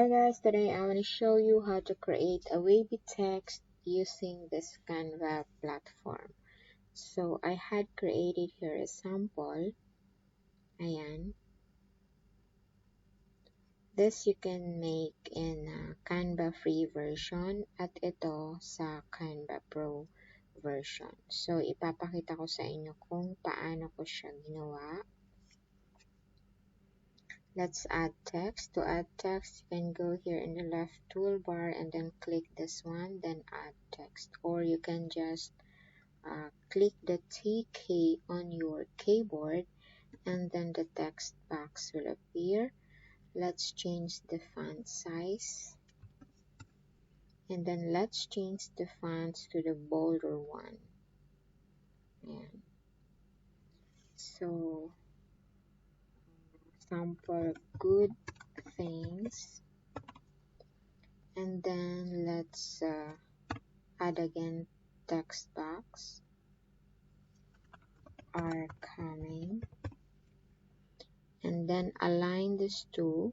Hey guys, today I want to show you how to create a wavy text using this Canva platform. So I had created here a sample. Ayan. This you can make in Canva free version at ito sa Canva Pro version. So ipapakita ko sa inyo kung paano ko siya ginawa. Let's add text. To add text, you can go here in the left toolbar and then click this one, then add text. Or you can just click the T key on your keyboard and then the text box will appear. Let's change the font size. And then let's change the fonts to the bolder one. And so, sample good things. And then let's add again text box are coming, and then align these two.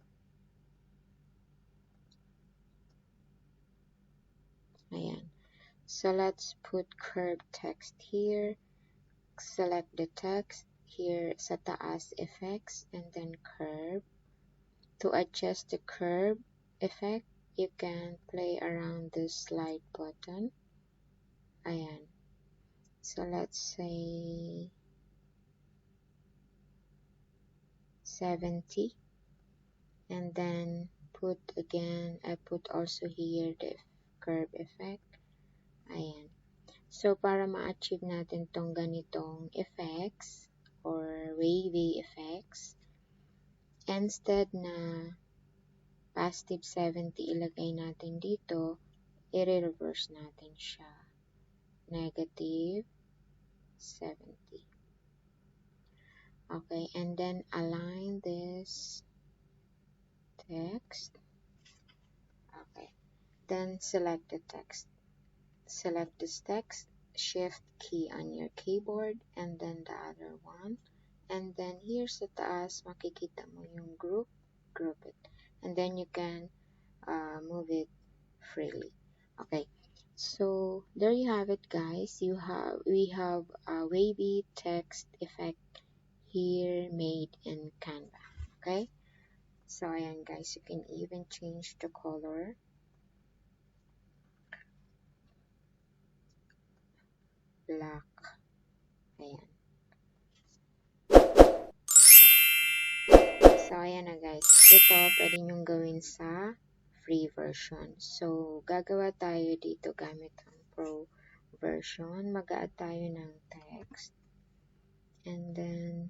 Ayan. So let's put curved text here. Select the text here sa taas effects and then curve. To adjust the curve effect, you can play around this slide button. Ayan. So let's say 70, and then put again, I put also here the curve effect. Ayan. So para ma-achieve natin tong ganitong effects or wavy effects, instead na positive 70 ilagay natin dito, i-reverse natin siya. Negative 70. Okay, and then align this text. Okay, then select the text. Select this text, shift key on your keyboard, and then the other one. And then here sa taas, makikita mo yung group it. And then you can move it freely. Okay, so there you have it, guys. We have a wavy text effect here made in Canva. Okay, so ayan guys, you can even change the color. Black. Ayan. So ayan na guys, ito pwede nyong gawin sa free version. So gagawa tayo dito gamit ang Pro version. Mag-add tayo ng text, and then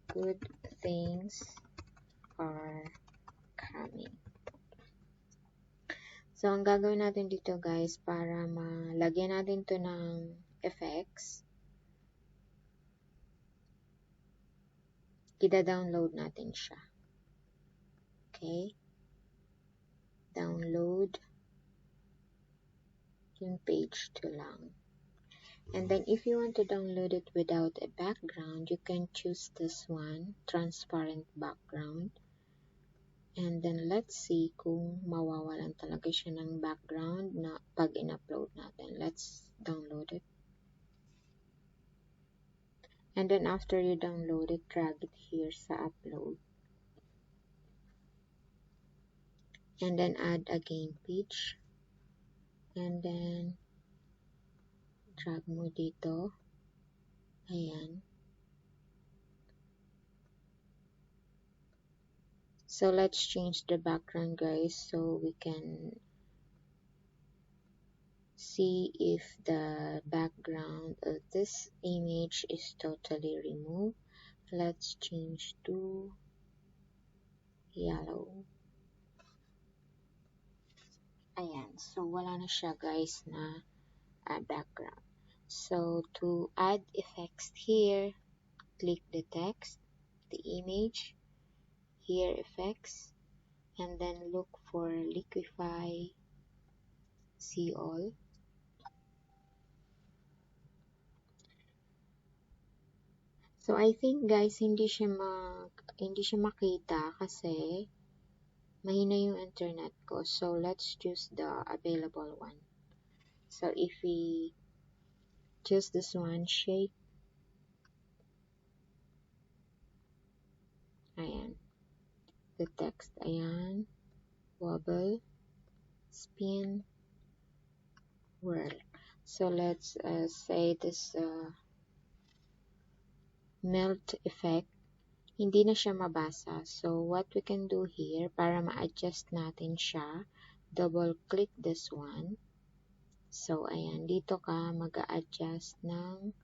good things are coming. So ang gagawin natin dito guys, para malagyan natin to ng effects, ida-download natin siya. Okay, download yung page 2 lang. And then if you want to download it without a background, you can choose this one, transparent background. And then let's see kung mawawalan talaga siya ng background na pag in-upload natin. Let's download it. And then after you download it, drag it here sa upload. And then add again page. And then drag mo dito. Ayan. So let's change the background guys, so we can see if the background of this image is totally removed. Let's change to yellow. Ayan, so wala na siya guys na background. So to add effects here, click the text, the image, here effects, and then look for Liquify, see all. So I think guys, hindi siya makita kasi mahina yung internet ko. So, let's choose the available one. So, if we choose this one, shape, ayan, the text, ayan, wobble, spin, whirl. So, let's say this melt effect, hindi na siya mabasa. So, what we can do here, para ma-adjust natin siya, double click this one. So, ayan, dito ka mag-a-adjust ng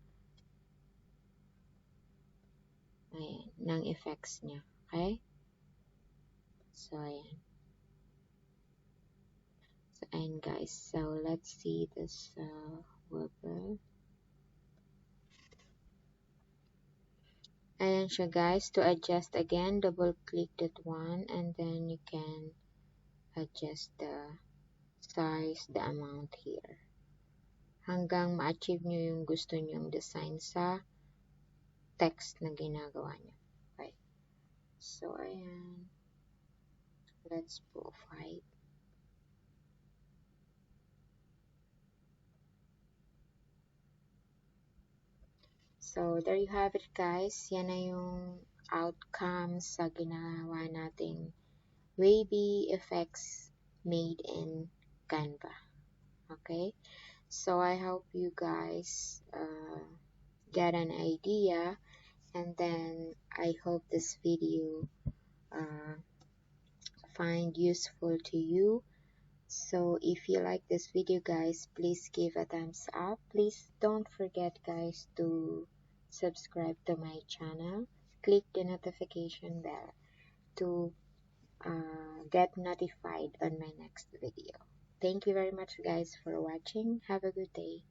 effects niya. Okay? So, ayan. So, ayan guys. So, let's see this wobble. Ayan siya guys. To adjust again, double click that one and then you can adjust the size, the amount here. Hanggang ma-achieve nyo yung gusto nyong design sa text na ginagawa nyo. Okay. So, ayan. Let's profile. So, there you have it guys. Yan na yung outcomes sa ginawa nating Wavy effects made in Canva. Okay? So, I hope you guys get an idea, and then I hope this video find useful to you. So if you like this video guys, please give a thumbs up. Please don't forget guys to subscribe to my channel. Click the notification bell to get notified on my next video. Thank you very much guys for watching. Have a good day.